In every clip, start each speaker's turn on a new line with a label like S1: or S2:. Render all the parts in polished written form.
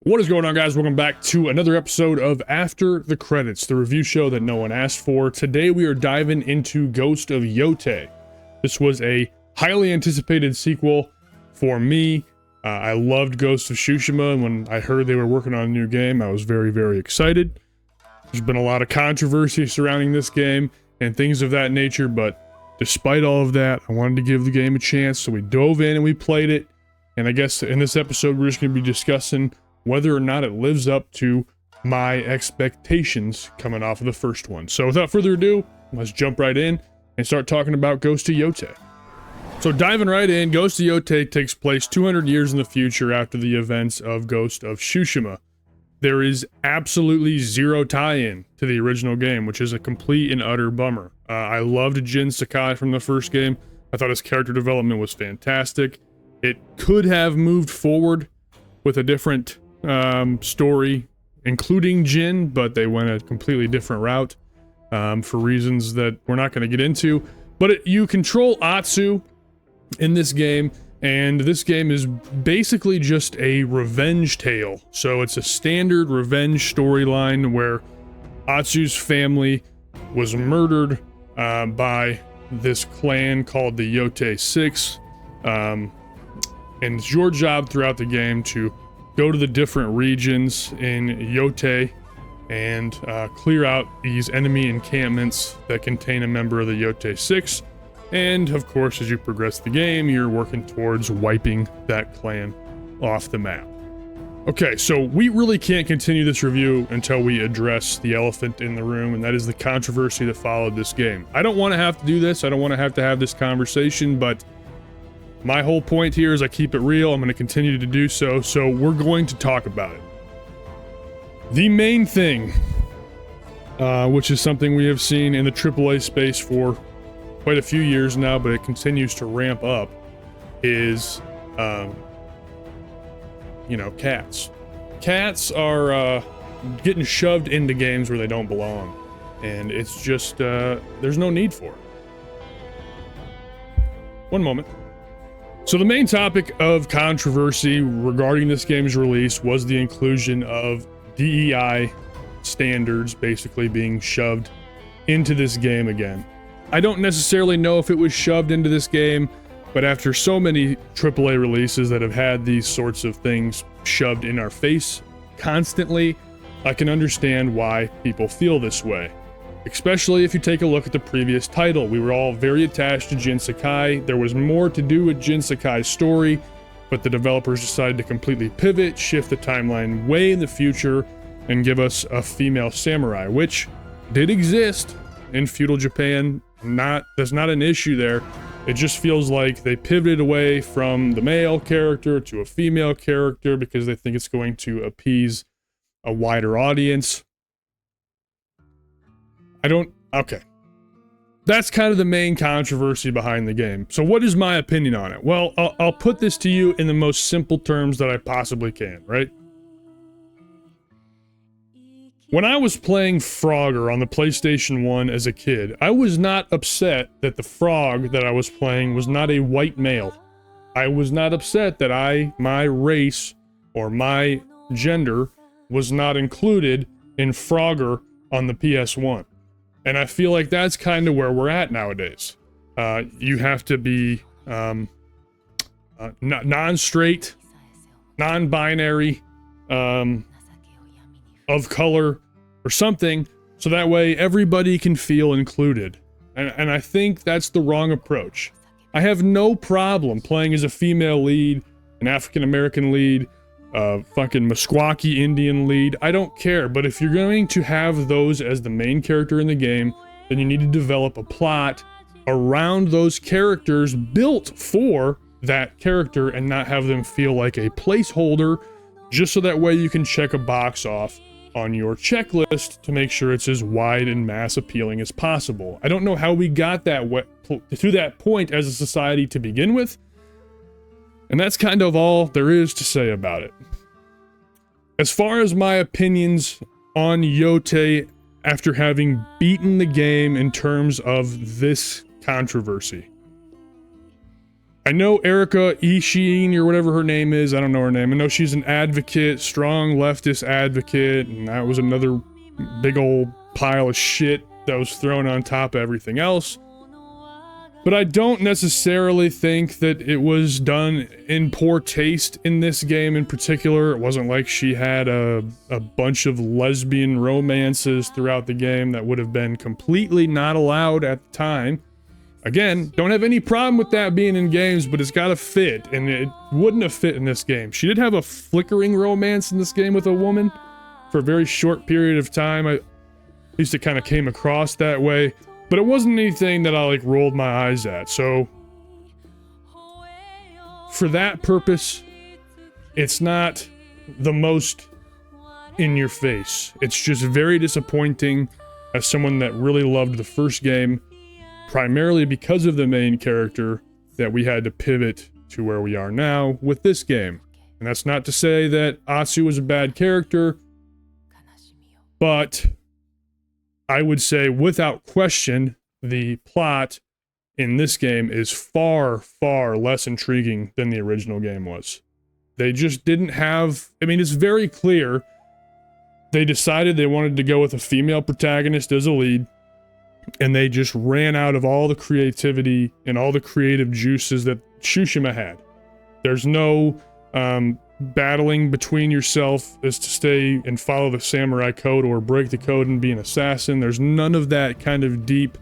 S1: What is going on, guys? Welcome back to another episode of After the Credits, the review show that no one asked for. Today we are diving into Ghost of Yotei. This was a highly anticipated sequel for me. I loved Ghost of Tsushima, and when I heard they were working on a new game, I was very, very excited. There's been a lot of controversy surrounding this game and things of that nature, but despite all of that, I wanted to give the game a chance, so we dove in and we played it. And I guess in this episode, we're just going to be discussing whether or not it lives up to my expectations coming off of the first one. So without further ado, let's jump right in and start talking about Ghost of Yotei. So diving right in, Ghost of Yotei takes place 200 years in the future after the events of Ghost of Tsushima. There is absolutely zero tie-in to the original game, which is a complete and utter bummer. I loved Jin Sakai from the first game. I thought his character development was fantastic. It could have moved forward with a different story, including Jin, but they went a completely different route for reasons that we're not going to get into. But you control Atsu in this game, and this game is basically just a revenge tale. So it's a standard revenge storyline where Atsu's family was murdered by this clan called the Yotei 6, and it's your job throughout the game to go to the different regions in Yotei and clear out these enemy encampments that contain a member of the Yotei 6. And of course, as you progress the game, you're working towards wiping that clan off the map. Okay, so we really can't continue this review until we address the elephant in the room, and that is the controversy that followed this game. I don't want to have to do this. I don't want to have this conversation, but my whole point here is I keep it real. I'm going to continue to do so, so we're going to talk about it. The main thing, which is something we have seen in the AAA space for quite a few years now, but it continues to ramp up, is, cats. Cats are getting shoved into games where they don't belong, and it's just, there's no need for it. One moment. So the main topic of controversy regarding this game's release was the inclusion of DEI standards basically being shoved into this game again. I don't necessarily know if it was shoved into this game, but after so many AAA releases that have had these sorts of things shoved in our face constantly, I can understand why people feel this way. Especially if you take a look at the previous title. We were all very attached to Jin Sakai. There was more to do with Jin Sakai's story, but the developers decided to completely pivot, shift the timeline way in the future, and give us a female samurai, which did exist in feudal Japan. That's not an issue there. It just feels like they pivoted away from the male character to a female character because they think it's going to appease a wider audience. Okay. That's kind of the main controversy behind the game. So what is my opinion on it? Well, I'll put this to you in the most simple terms that I possibly can, right? When I was playing Frogger on the PlayStation 1 as a kid, I was not upset that the frog that I was playing was not a white male. I was not upset that my race or my gender was not included in Frogger on the PS1. And I feel like that's kind of where we're at nowadays. You have to be non-straight, non-binary, of color, or something, so that way everybody can feel included. And I think that's the wrong approach. I have no problem playing as a female lead, an African-American lead, fucking Meskwaki Indian lead. I don't care, but if you're going to have those as the main character in the game, then you need to develop a plot around those characters built for that character and not have them feel like a placeholder, just so that way you can check a box off on your checklist to make sure it's as wide and mass appealing as possible. I don't know how we got to that point as a society to begin with, and that's kind of all there is to say about it. As far as my opinions on Yotei after having beaten the game in terms of this controversy, I know Erika Ishii or whatever her name is. I don't know her name. I know she's an advocate, strong leftist advocate, and that was another big old pile of shit that was thrown on top of everything else. But I don't necessarily think that it was done in poor taste in this game in particular. It wasn't like she had a bunch of lesbian romances throughout the game that would have been completely not allowed at the time. Again, don't have any problem with that being in games, but it's gotta fit, and it wouldn't have fit in this game. She did have a flickering romance in this game with a woman for a very short period of time. At least it kind of came across that way, but it wasn't anything that I like rolled my eyes at. So for that purpose, it's not the most in your face. It's just very disappointing as someone that really loved the first game, primarily because of the main character, that we had to pivot to where we are now with this game. And that's not to say that Atsu was a bad character, but I would say without question, the plot in this game is far, far less intriguing than the original game was. They just didn't have, I mean, it's very clear they decided they wanted to go with a female protagonist as a lead, and they just ran out of all the creativity and all the creative juices that Tsushima had. There's no battling between yourself as to stay and follow the samurai code or break the code and be an assassin. There's none of that kind of deep,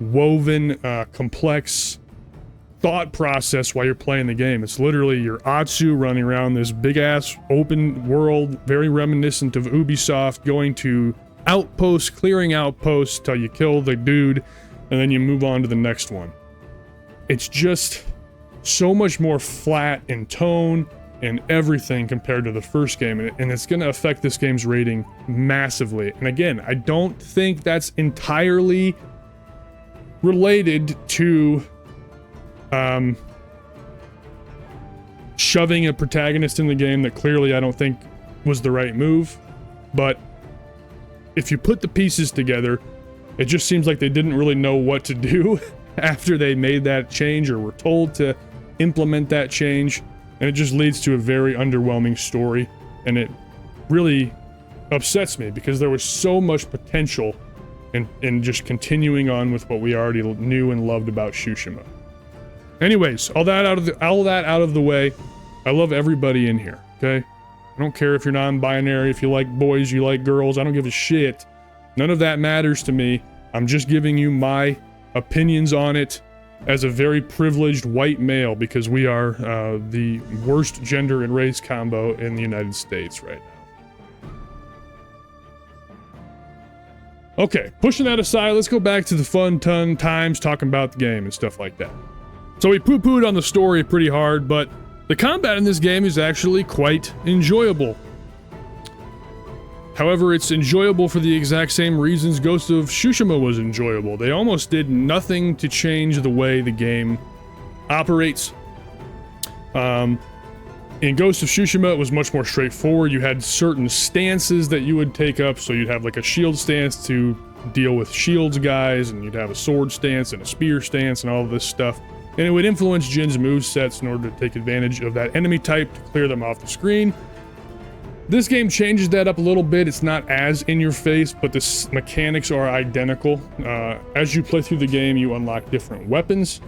S1: woven, complex thought process while you're playing the game. It's literally your Atsu running around this big-ass open world, very reminiscent of Ubisoft, going to outposts, clearing outposts till you kill the dude, and then you move on to the next one. It's just so much more flat in tone and everything compared to the first game, and it's going to affect this game's rating massively. And again, I don't think that's entirely related to shoving a protagonist in the game that clearly I don't think was the right move, but if you put the pieces together, it just seems like they didn't really know what to do after they made that change or were told to implement that change, and it just leads to a very underwhelming story, and it really upsets me because there was so much potential in just continuing on with what we already knew and loved about Tsushima. Anyways, all that out of the way, I love everybody in here, okay? I don't care if you're non-binary, if you like boys, you like girls, I don't give a shit. None of that matters to me. I'm just giving you my opinions on it as a very privileged white male, because we are the worst gender and race combo in the United States right now. Okay, pushing that aside, let's go back to the fun times talking about the game and stuff like that. So we poo-pooed on the story pretty hard, but the combat in this game is actually quite enjoyable. However, it's enjoyable for the exact same reasons Ghost of Tsushima was enjoyable. They almost did nothing to change the way the game operates. In Ghost of Tsushima, it was much more straightforward. You had certain stances that you would take up, so you'd have like a shield stance to deal with shields guys, and you'd have a sword stance and a spear stance and all of this stuff. And it would influence Jin's movesets in order to take advantage of that enemy type to clear them off the screen. This game changes that up a little bit. It's not as in your face, but the mechanics are identical. As you play through the game, you unlock different weapons,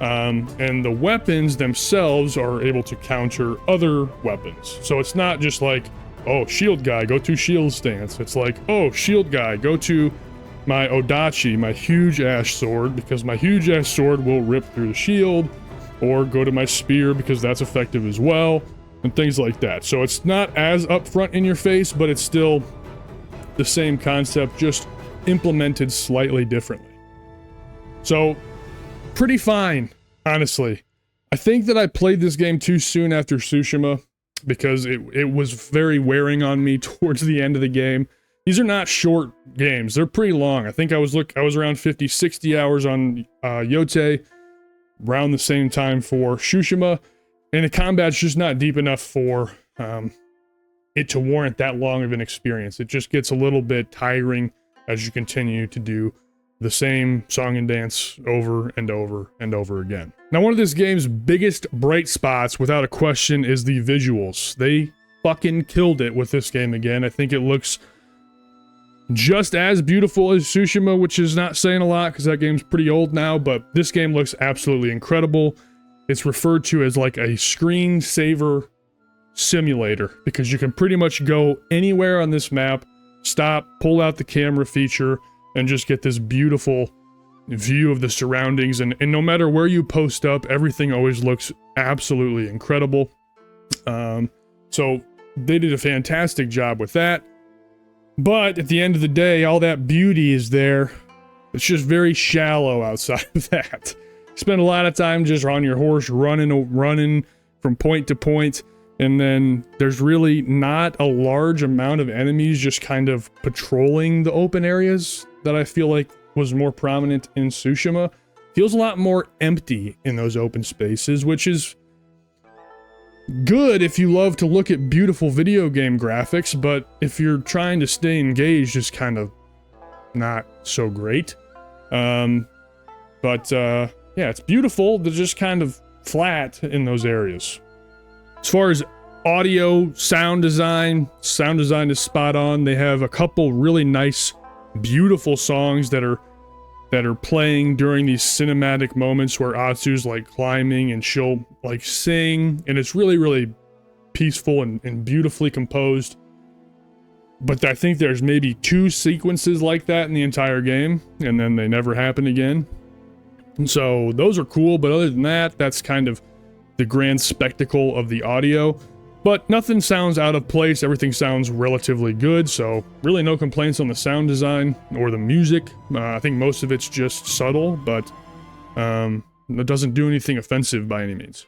S1: and the weapons themselves are able to counter other weapons. So it's not just like, oh, shield guy, go to shield stance. It's like, oh, shield guy, go to my Odachi, my huge ash sword, because my huge ash sword will rip through the shield, or go to my spear because that's effective as well, and things like that. So it's not as upfront in your face, but it's still the same concept, just implemented slightly differently. So pretty fine, honestly. I think that I played this game too soon after Tsushima, because it was very wearing on me towards the end of the game. These are not short games. They're pretty long. I think I was around 50, 60 hours on Yōtei, around the same time for Tsushima, and the combat's just not deep enough for it to warrant that long of an experience. It just gets a little bit tiring as you continue to do the same song and dance over and over and over again. Now, one of this game's biggest bright spots, without a question, is the visuals. They fucking killed it with this game again. I think it looks just as beautiful as Tsushima, which is not saying a lot because that game's pretty old now, but this game looks absolutely incredible. It's referred to as like a screensaver simulator because you can pretty much go anywhere on this map, stop, pull out the camera feature, and just get this beautiful view of the surroundings. And no matter where you post up, everything always looks absolutely incredible. So they did a fantastic job with that. But at the end of the day, all that beauty is there. It's just very shallow outside of that. Spend a lot of time just on your horse running from point to point, and then there's really not a large amount of enemies just kind of patrolling the open areas that I feel like was more prominent in Tsushima. Feels a lot more empty in those open spaces, which is good if you love to look at beautiful video game graphics, but if you're trying to stay engaged, it's kind of not so great. Yeah, it's beautiful. They're just kind of flat in those areas. As far as audio, sound design is spot on. They have a couple really nice, beautiful songs that are playing during these cinematic moments where Atsu's like climbing and she'll like sing, and it's really, really peaceful and beautifully composed. But I think there's maybe 2 sequences like that in the entire game, and then they never happen again. And so those are cool, but other than that, that's kind of the grand spectacle of the audio. But nothing sounds out of place, everything sounds relatively good, so really no complaints on the sound design or the music. I think most of it's just subtle, but it doesn't do anything offensive by any means.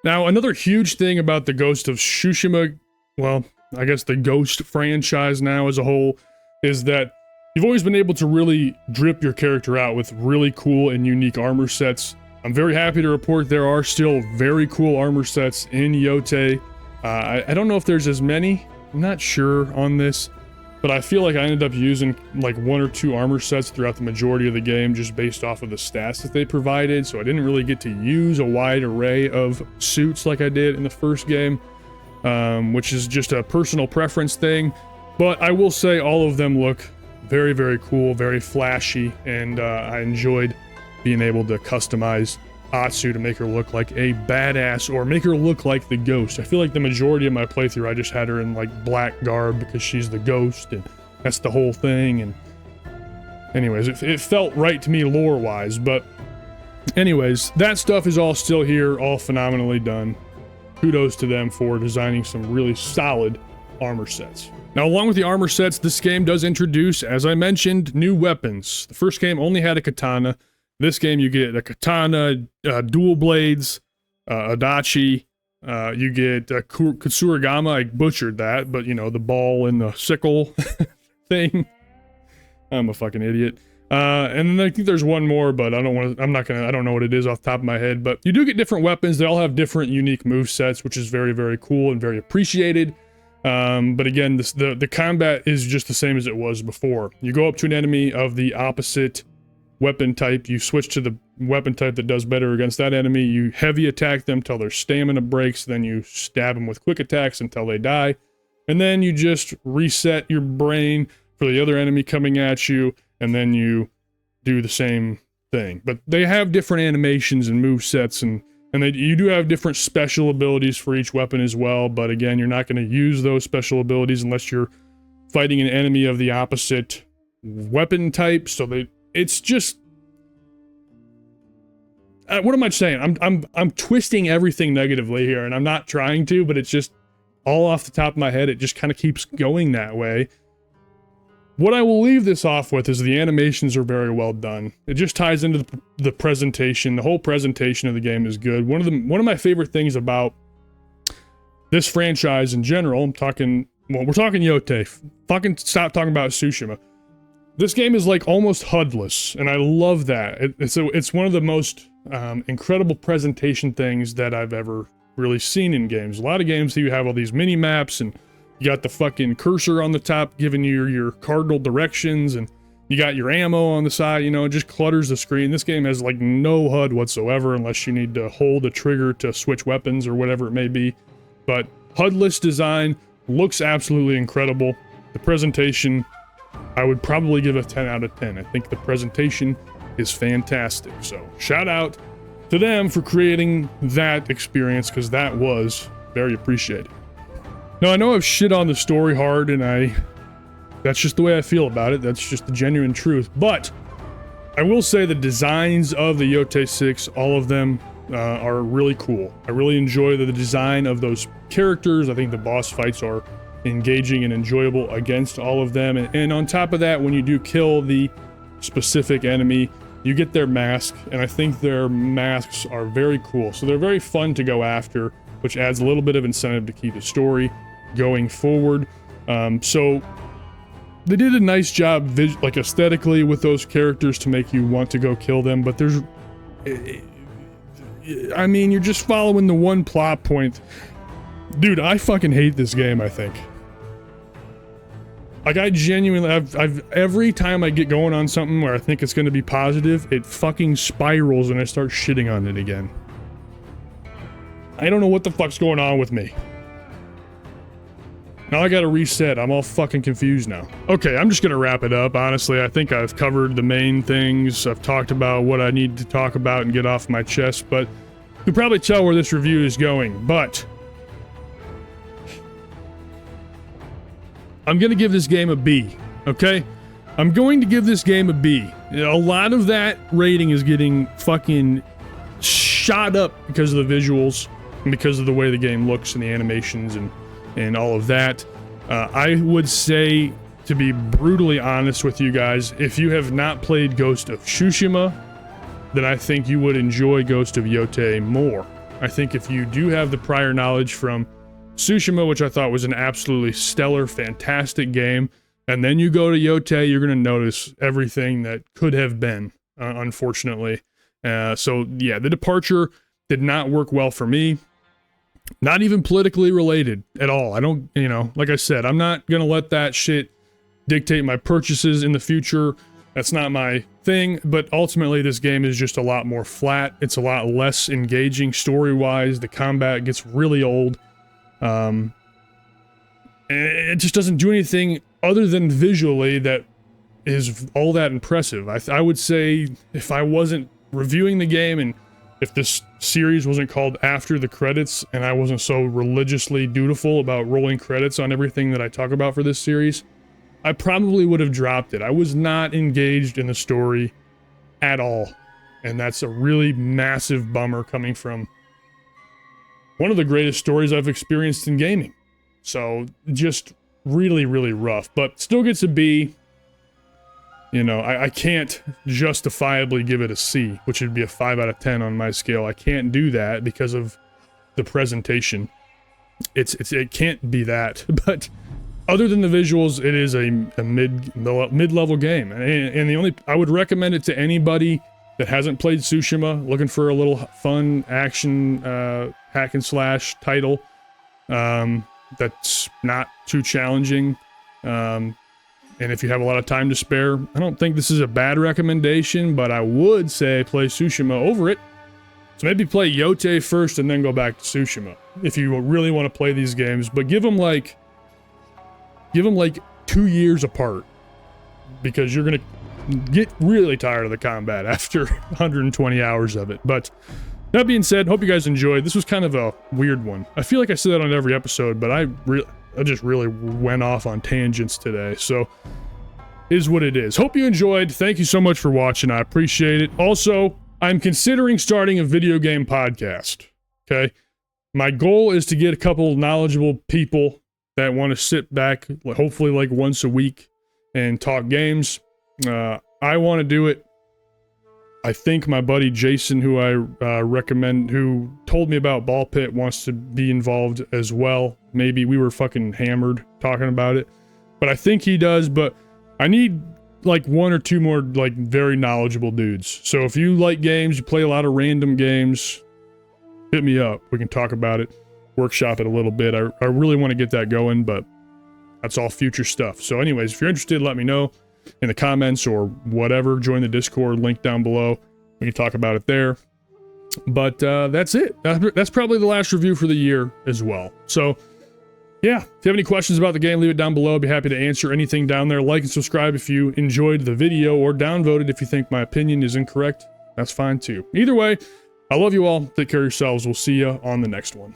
S1: Now, another huge thing about the Ghost of Tsushima, well, I guess the Ghost franchise now as a whole, is that you've always been able to really drip your character out with really cool and unique armor sets. I'm very happy to report there are still very cool armor sets in Yotei. I don't know if there's as many, I'm not sure on this, but I feel like I ended up using like 1 or 2 armor sets throughout the majority of the game just based off of the stats that they provided, so I didn't really get to use a wide array of suits like I did in the first game, which is just a personal preference thing. But I will say all of them look very, very cool, very flashy, and I enjoyed being able to customize Atsu to make her look like a badass, or make her look like the Ghost. I feel like the majority of my playthrough I just had her in like black garb because she's the Ghost and that's the whole thing. And anyways, it felt right to me lore wise. But anyways, that stuff is all still here, all phenomenally done. Kudos to them for designing some really solid armor sets. Now, along with the armor sets, this game does introduce, as I mentioned, new weapons. The first game only had a katana. This game, you get a katana, dual blades, adachi, you get Katsuragama. I butchered that, but you know, the ball and the sickle thing. I'm a fucking idiot. And then I think there's one more, but I don't know what it is off the top of my head, but you do get different weapons. They all have different unique movesets, which is very, very cool and very appreciated. But again, the combat is just the same as it was before. You go up to an enemy of the opposite weapon type, you switch to the weapon type that does better against that enemy, you heavy attack them till their stamina breaks, then you stab them with quick attacks until they die, and then you just reset your brain for the other enemy coming at you, and then you do the same thing. But they have different animations and move sets, and you do have different special abilities for each weapon as well, but again, you're not going to use those special abilities unless you're fighting an enemy of the opposite weapon type. So it's just, what am I saying? I'm twisting everything negatively here, and I'm not trying to, but it's just all off the top of my head. It just kind of keeps going that way. What I will leave this off with is the animations are very well done. It just ties into the presentation. The whole presentation of the game is good. One of my favorite things about this franchise in general, we're talking Yotei. Fucking stop talking about Tsushima. This game is like almost HUD-less, and I love that. It's one of the most incredible presentation things that I've ever really seen in games. A lot of games you have all these mini maps, and you got the fucking cursor on the top giving you your cardinal directions, and You got your ammo on the side, you know, it just clutters the screen. This game has like no HUD whatsoever unless you need to hold a trigger to switch weapons or whatever it may be. But HUD-less design looks absolutely incredible. The presentation, I would probably give a 10 out of 10. I think the presentation is fantastic. So shout out to them for creating that experience, because that was very appreciated. Now, I know I've shit on the story hard, and that's just the way I feel about it. That's just the genuine truth. But I will say the designs of the Yotei 6, all of them, are really cool. I really enjoy the design of those characters. I think the boss fights are engaging and enjoyable against all of them. And on top of that, when you do kill the specific enemy, you get their mask, and I think their masks are very cool. So they're very fun to go after, which adds a little bit of incentive to keep the story going forward. So they did a nice job, like aesthetically, with those characters to make you want to go kill them. But there's, I mean, you're just following the one plot point. Dude, I fucking hate this game, I think. Like, I genuinely, every time I get going on something where I think it's going to be positive, it fucking spirals and I start shitting on it again. I don't know what the fuck's going on with me. Now I gotta reset. I'm all fucking confused now. Okay, I'm just gonna wrap it up. Honestly, I think I've covered the main things. I've talked about what I need to talk about and get off my chest, but you can probably tell where this review is going. But I'm gonna give this game a B, okay? I'm going to give this game a B. A lot of that rating is getting fucking shot up because of the visuals and because of the way the game looks and the animations and all of that. I would say, to be brutally honest with you guys, if you have not played Ghost of Tsushima, then I think you would enjoy Ghost of Yotei more. I think if you do have the prior knowledge from Tsushima, which I thought was an absolutely stellar, fantastic game, and then you go to Yotei, you're going to notice everything that could have been, unfortunately. So yeah, the departure did not work well for me. Not even politically related at all. I don't, you know, like I said, I'm not going to let that shit dictate my purchases in the future. That's not my thing, but ultimately this game is just a lot more flat. It's a lot less engaging story-wise. The combat gets really old. And it just doesn't do anything other than visually that is all that impressive. I would say if I wasn't reviewing the game and if this series wasn't called After the Credits and I wasn't so religiously dutiful about rolling credits on everything that I talk about for this series, I probably would have dropped it. I was not engaged in the story at all. And that's a really massive bummer coming from one of the greatest stories I've experienced in gaming. So just really, really rough, but still gets a B. You know, I can't justifiably give it a C, which would be a 5 out of 10 on my scale. I can't do that because of the presentation. It can't be that, but other than the visuals, it is a mid-level game. And the only, I would recommend it to anybody that hasn't played Tsushima, looking for a little fun action hack and slash title that's not too challenging. And if you have a lot of time to spare, I don't think this is a bad recommendation, but I would say play Tsushima over it. So maybe play Yotei first and then go back to Tsushima if you really want to play these games, but give them like 2 years apart, because you're going to get really tired of the combat after 120 hours of it. But that being said, hope you guys enjoyed. This was kind of a weird one. I feel like I say that on every episode, but I just really went off on tangents today, so is what it is. Hope you enjoyed. Thank you so much for watching. I appreciate it. Also, I'm considering starting a video game podcast, okay? My goal is to get a couple knowledgeable people that want to sit back, hopefully like once a week, and talk games. I want to do it. I think my buddy Jason, who I recommend, who told me about Ball Pit, wants to be involved as well. Maybe we were fucking hammered talking about it, but I think he does. But I need like 1 or 2 more like very knowledgeable dudes. So if you like games, you play a lot of random games, hit me up. We can talk about it, workshop it a little bit. I really want to get that going, but that's all future stuff. So anyways, if you're interested, let me know. in the comments or whatever. Join the Discord, link down below. We can talk about it there. But that's it. That's probably the last review for the year as well. So yeah, if you have any questions about the game, leave it down below. I'd be happy to answer anything down there. Like and subscribe if you enjoyed the video, or downvote it if you think my opinion is incorrect. That's fine too. Either way, I love you all. Take care of yourselves. We'll see you on the next one.